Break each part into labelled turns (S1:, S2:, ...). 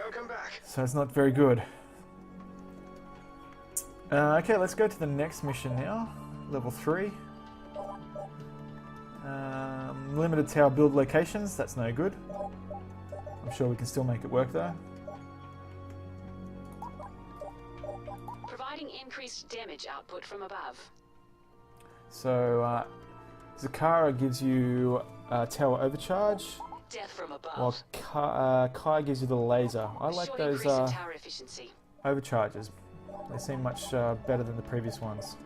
S1: I'll come back.
S2: So it's not very good. Okay, let's go to the next mission now. Level 3. Limited tower build locations, that's no good. I'm sure we can still make it work though.
S3: Providing increased damage output from above.
S2: So, Zakara gives you tower overcharge,
S3: Death from above.
S2: while Kai gives you the laser. I like
S3: Sure
S2: those
S3: increase in tower efficiency.
S2: overcharges. They seem much better than the previous ones.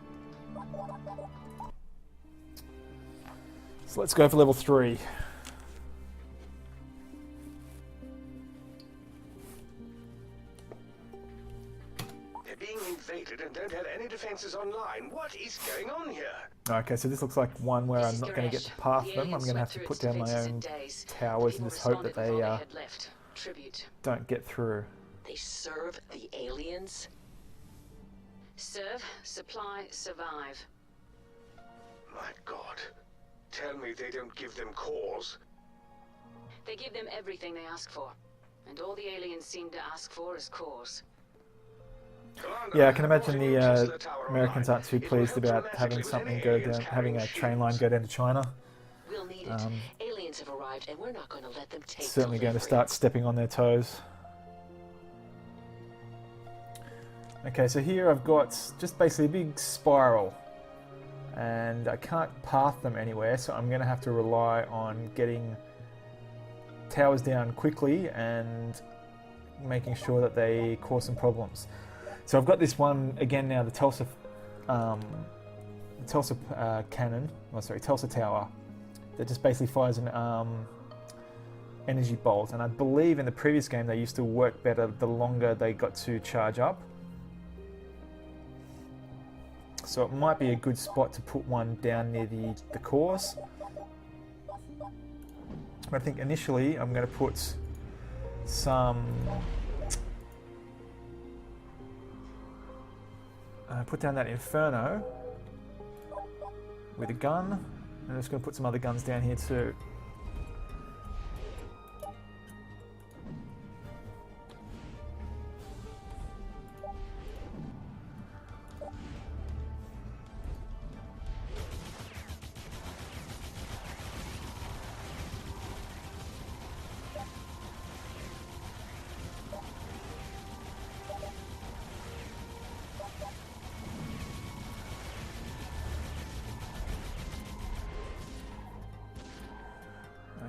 S2: So let's go for level 3.
S1: They're being invaded and don't have any defenses online. What is going on here?
S2: Okay, so this looks like one where
S3: This
S2: I'm
S3: is
S2: not going to get
S3: Goresh.
S2: to path
S3: The
S2: them. I'm
S3: aliens
S2: going to have
S3: swept
S2: to
S3: through
S2: put
S3: its
S2: down my
S3: defenses in
S2: own
S3: days.
S2: towers in
S3: People
S2: this hope that
S3: responded before
S2: they
S3: had left. Tribute.
S2: don't get through.
S4: They serve the aliens?
S3: Serve, supply, survive.
S1: My God. Tell me they don't give them cores.
S3: They give them everything they ask for. And all the aliens seem to ask for is cores.
S1: Commander,
S2: Yeah, I can imagine
S1: reporting
S2: the
S1: access to tower
S2: Americans
S1: online.
S2: aren't too
S1: It will
S2: pleased
S1: help
S2: about
S1: dramatically
S2: having
S1: with
S2: something
S1: any
S2: go
S1: aliens
S2: down, having a
S1: carrying
S2: train line
S1: shields.
S2: go down to China.
S4: We'll need it.
S2: Um,
S4: Aliens have arrived and we're not going to let them take
S2: Certainly going to
S4: delivery.
S2: start stepping on their toes. Okay, so here I've got just basically a big spiral. And I can't path them anywhere, so I'm going to have to rely on getting towers down quickly and making sure that they cause some problems. So I've got this one again now, the Tulsa cannon, Tulsa tower, that just basically fires an energy bolt. And I believe in the previous game they used to work better the longer they got to charge up. So it might be a good spot to put one down near the cores. But I think initially I'm going to put some... put down that Inferno with a gun. I'm just going to put some other guns down here too.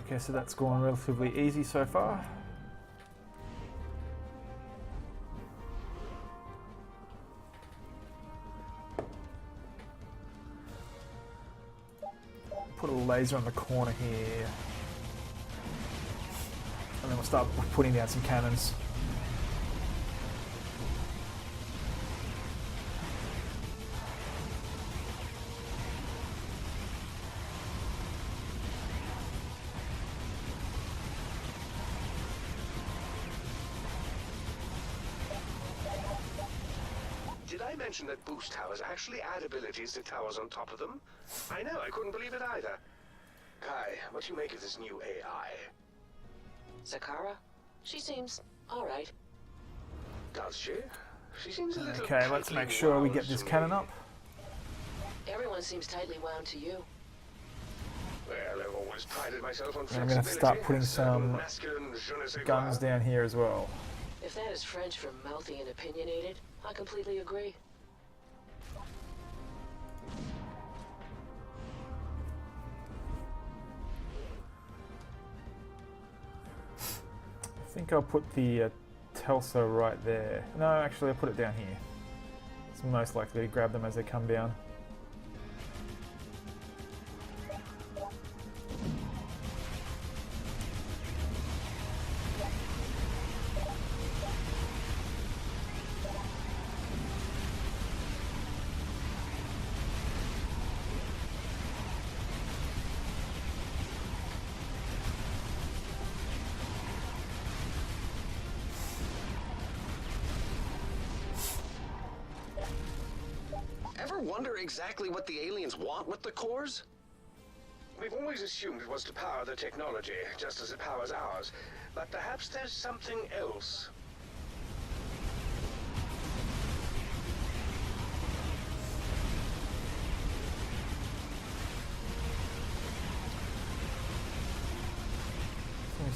S2: Okay, so that's gone relatively easy so far. Put a laser on the corner here. And then we'll start putting down some cannons.
S1: Did I mention that boost towers actually add abilities to towers on top of them? I know, I couldn't believe it either. Kai, what do you make of this new AI?
S4: Zakara? She seems alright.
S1: Does she? She seems a little
S2: Okay, let's
S1: tightly
S2: make sure we get
S1: wound
S2: this
S1: to
S2: cannon
S1: me.
S2: up.
S4: Everyone seems tightly wound to you.
S1: Well, I've always prided myself on
S2: And I'm going to have to start putting some guns
S1: down.
S2: down here as well.
S4: If that is French for mouthy and opinionated, I completely agree.
S2: I think I'll put the Tulsa right there. No, actually I'll put it down here. It's most likely to grab them as they come down.
S5: Ever wonder exactly what the aliens want with the cores?
S1: We've always assumed it was to power the technology, just as it powers ours. But perhaps there's something else.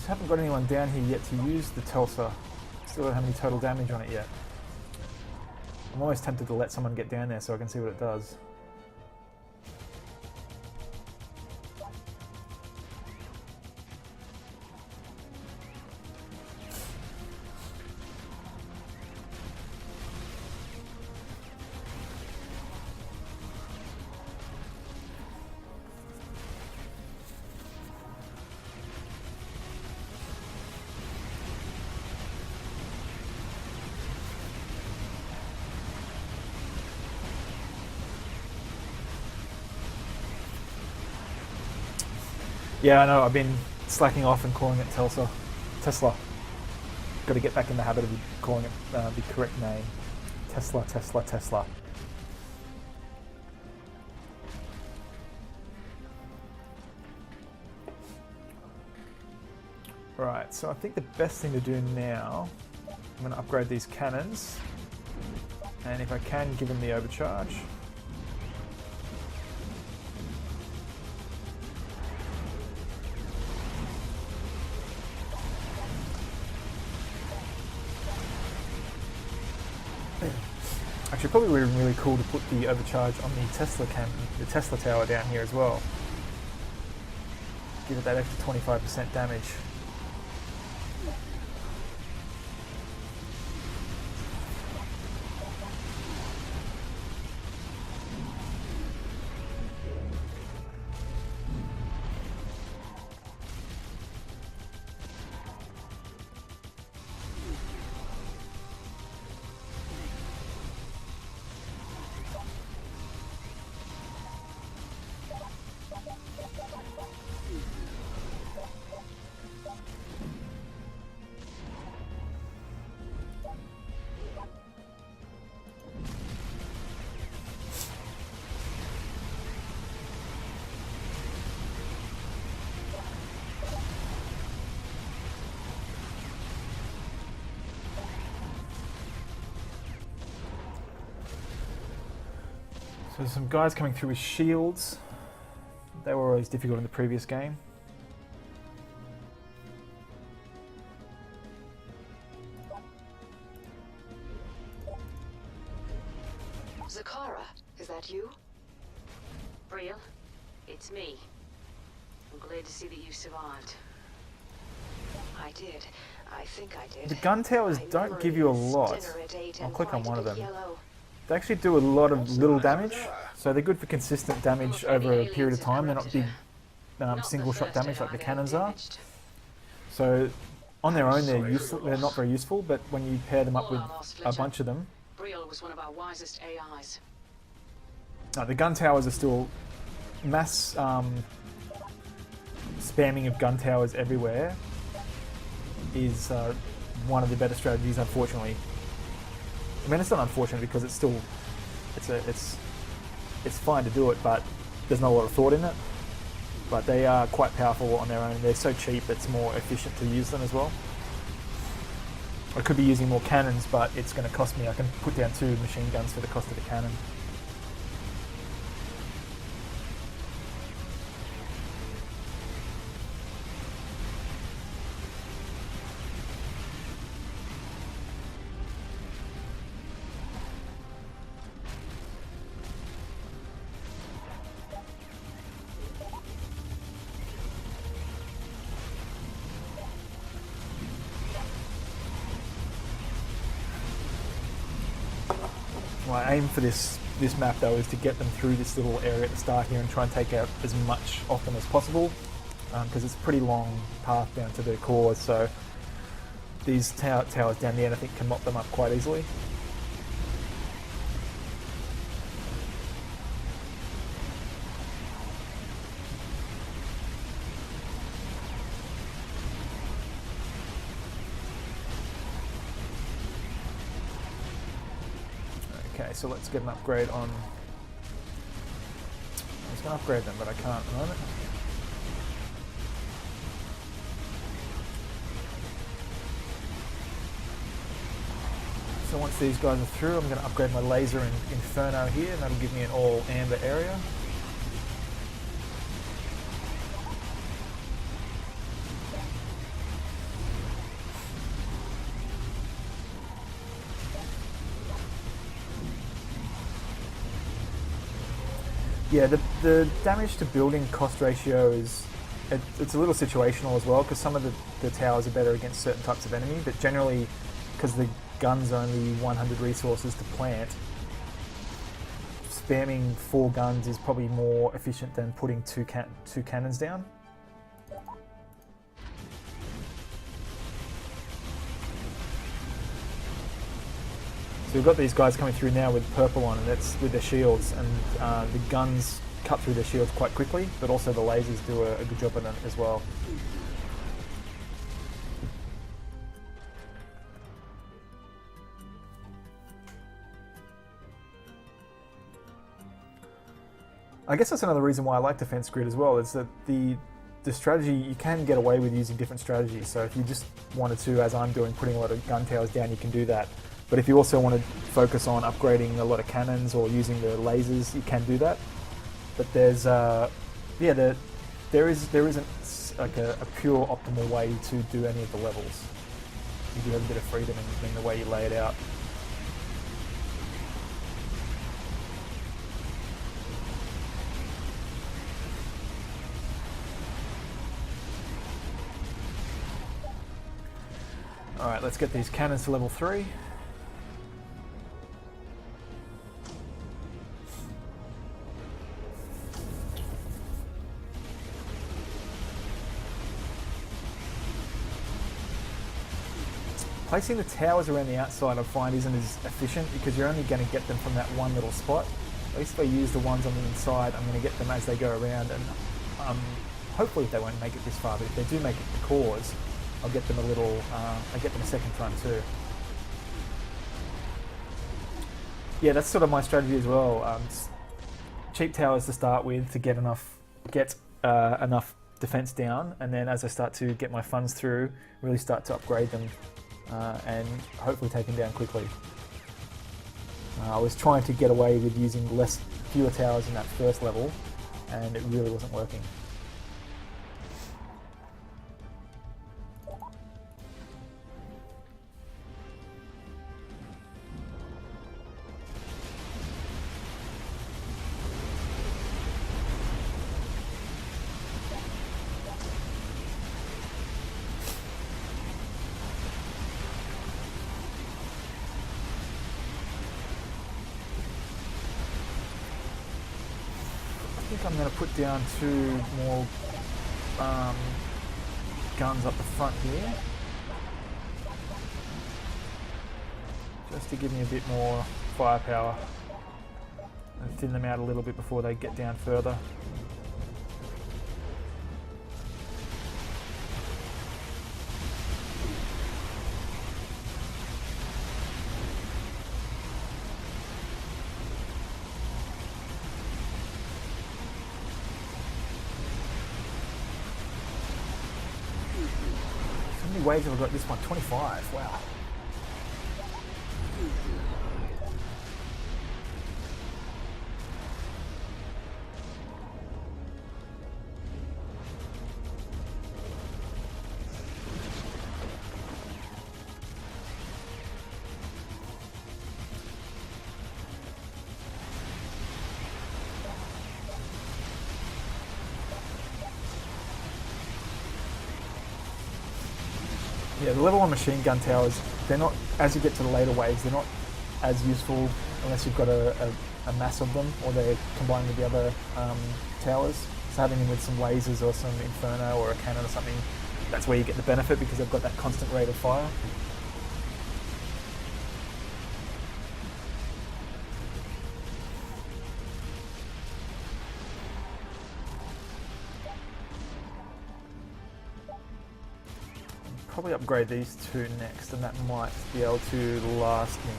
S2: Just haven't got anyone down here yet to use the Tulsa. Still don't have any total damage on it yet. I'm always tempted to let someone get down there so I can see what it does. Yeah, I know, I've been slacking off and calling it Tesla. Got to get back in the habit of calling it the correct name. Tesla. Right, so I think the best thing to do now, I'm going to upgrade these cannons, and if I can, give them the overcharge. Actually, probably would have been really cool to put the overcharge on the Tesla tower down here as well. Give it that extra 25% damage. So there's some guys coming through with shields. They were always difficult in the previous game.
S4: Zakara, is that you?
S3: Brielle, it's me. I'm glad to see that you survived.
S4: I did. I think I did.
S2: The gun towers
S4: My
S2: don't give you a
S4: memory is
S2: lot.
S4: dinner at 8
S2: I'll
S4: and
S2: click on
S4: white
S2: one of
S4: and
S2: them.
S4: yellow.
S2: They actually do a lot of little
S1: nice.
S2: damage, so they're good for consistent damage over a period of time. They're not big
S3: Not the
S2: single shot
S3: first
S2: damage like the
S3: AI
S2: cannons
S3: they've
S2: are.
S3: damaged.
S2: So on their own they're
S1: Sorry for
S2: useful.
S1: your
S2: They're not
S1: loss.
S2: very useful, but when you pair them up
S3: All
S2: with
S3: our loss,
S2: a
S3: Fletcher.
S2: bunch of them,
S3: Brielle was one of our wisest AIs.
S2: the gun towers are still mass spamming of gun towers everywhere is one of the better strategies, unfortunately. I mean, it's not unfortunate because it's still it's fine to do it, but there's not a lot of thought in it. But they are quite powerful on their own. They're so cheap, it's more efficient to use them as well. I could be using more cannons, but it's going to cost me. I can put down 2 machine guns for the cost of the cannon. My aim for this map though is to get them through this little area at the start here and try and take out as much of them as possible, because it's a pretty long path down to the cores, so these towers down the end I think can mop them up quite easily. Okay, so let's get an upgrade on... I was going to upgrade them, but I can't at the moment. So once these guys are through, I'm going to upgrade my laser in Inferno here, and that'll give me an all amber area. Yeah, the damage to building cost ratio is it's a little situational as well, because some of the towers are better against certain types of enemy, but generally, because the gun's only 100 resources to plant, spamming 4 guns is probably more efficient than putting two cannons down. So we've got these guys coming through now with purple on, and that's with their shields, and the guns cut through their shields quite quickly, but also the lasers do a good job on it as well. I guess that's another reason why I like Defense Grid as well, is that the strategy, you can get away with using different strategies. So if you just wanted to, as I'm doing, putting a lot of gun towers down, you can do that. But if you also want to focus on upgrading a lot of cannons or using the lasers, you can do that. But there's, there isn't like a pure optimal way to do any of the levels. You do have a bit of freedom in the way you lay it out. Alright, let's get these cannons to level 3. Placing the towers around the outside I find isn't as efficient, because you're only going to get them from that one little spot. At least if I use the ones on the inside, I'm going to get them as they go around, and hopefully they won't make it this far, but if they do make it to cores, I'll get them I get them a second time too. Yeah, that's sort of my strategy as well. Cheap towers to start with to get enough defense down, and then as I start to get my funds through, really start to upgrade them and hopefully take them down quickly. I was trying to get away with using fewer towers in that first level, and it really wasn't working. I think I'm going to put down 2 more guns up the front here, just to give me a bit more firepower and thin them out a little bit before they get down further. How many waves have I got this one? 25, wow. Yeah, the level 1 machine gun towers, they're not, as you get to the later waves, they're not as useful unless you've got a mass of them, or they're combined with the other towers. So having them with some lasers or some inferno or a cannon or something, that's where you get the benefit, because they've got that constant rate of fire. Probably upgrade these 2 next, and that might be able to last me.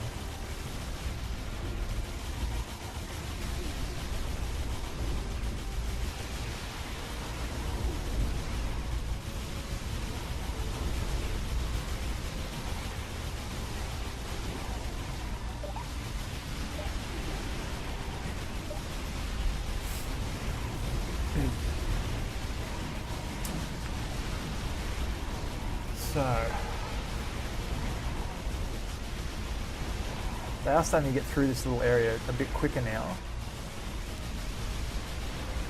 S2: So, they are starting to get through this little area a bit quicker now.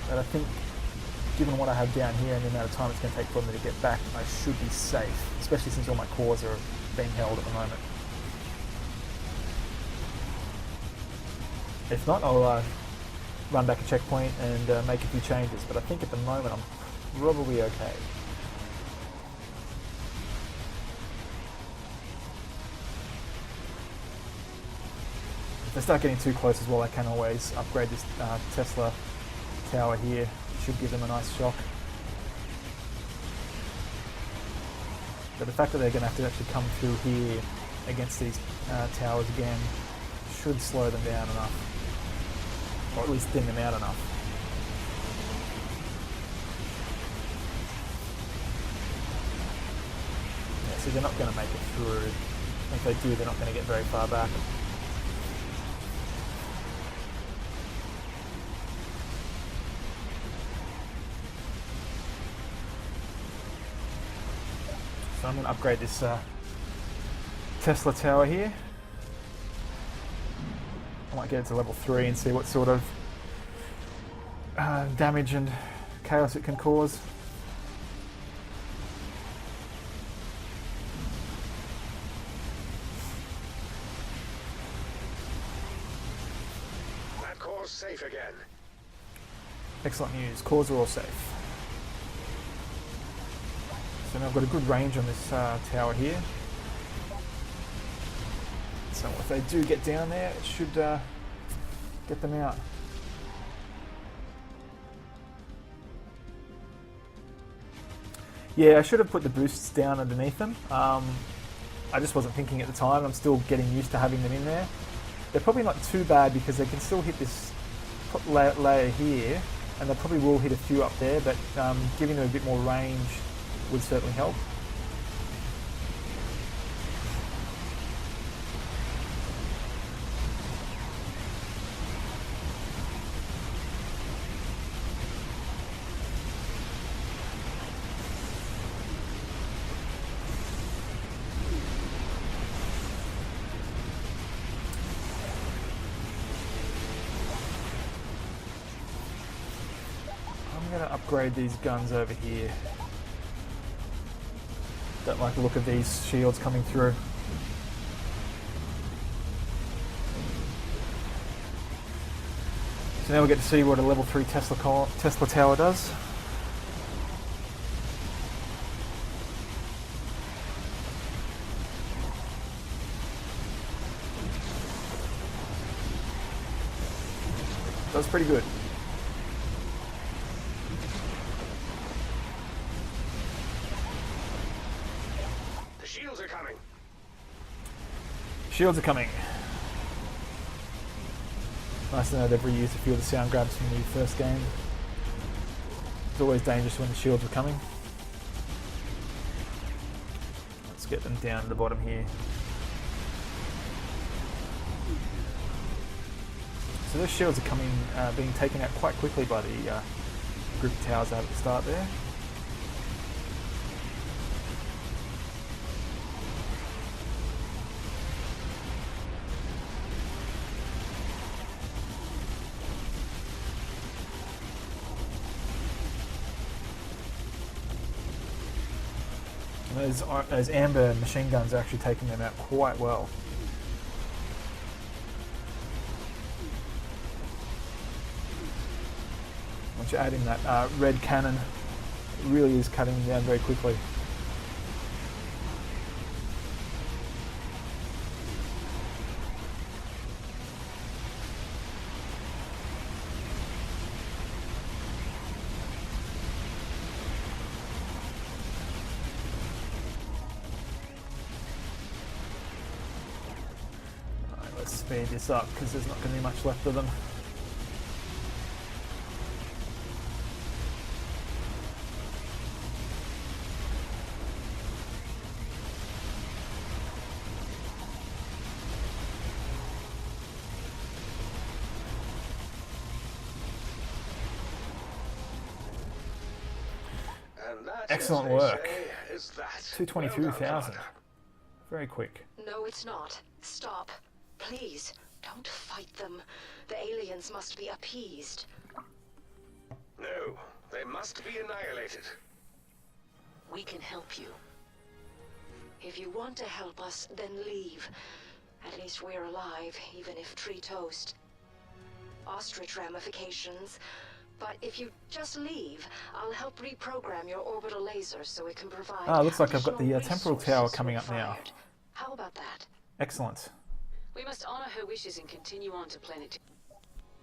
S2: But I think, given what I have down here and the amount of time it's going to take for me to get back, I should be safe, especially since all my cores are being held at the moment. If not, I'll run back a checkpoint and make a few changes, but I think at the moment I'm probably okay. If I start getting too close as well, I can always upgrade this Tesla tower here. It should give them a nice shock. But the fact that they're going to have to actually come through here against these towers again should slow them down enough, or at least thin them out enough. Yeah, so they're not going to make it through. If they do, they're not going to get very far back. So I'm going to upgrade this Tesla tower here. I might get it to level 3 and see what sort of damage and chaos it can cause.
S1: That core's safe again.
S2: Excellent news, cores are all safe. So now I've got a good range on this tower here. So if they do get down there, it should get them out. Yeah, I should have put the boosts down underneath them. I just wasn't thinking at the time. I'm still getting used to having them in there. They're probably not too bad because they can still hit this layer here, and they probably will hit a few up there, but giving them a bit more range would certainly help. I'm going to upgrade these guns over here. Don't like the look of these shields coming through. So now we get to see what a level 3 Tesla tower does. Does pretty good.
S1: Shields are coming.
S2: Shields are coming. Nice to know they've reused a few of the sound grabs from the first game. It's always dangerous when the shields are coming. Let's get them down to the bottom here. So those shields are coming, being taken out quite quickly by the group of towers out at the start there. Those amber machine guns are actually taking them out quite well. Once you add in that red cannon, it really is cutting them down very quickly. Let's speed this up because there's not going to be much left of them.
S1: And that,
S2: Excellent
S1: as they
S2: work.
S1: say, is that.
S2: 222,000.
S1: Well done,
S2: Very quick.
S4: No, it's not. Stop. Please, don't fight them. The aliens must be appeased.
S1: No, they must be annihilated.
S4: We can help you. If you want to help us, then leave. At least we're alive, even if tree toast. Ostrich ramifications. But if you just leave, I'll help reprogram your orbital laser so it can provide.
S2: Ah, looks like I've got the
S4: additional
S2: temporal tower
S4: resources
S2: coming
S4: when
S2: up now.
S4: fired. How about that?
S2: Excellent.
S3: We must honor her wishes and continue on to Planet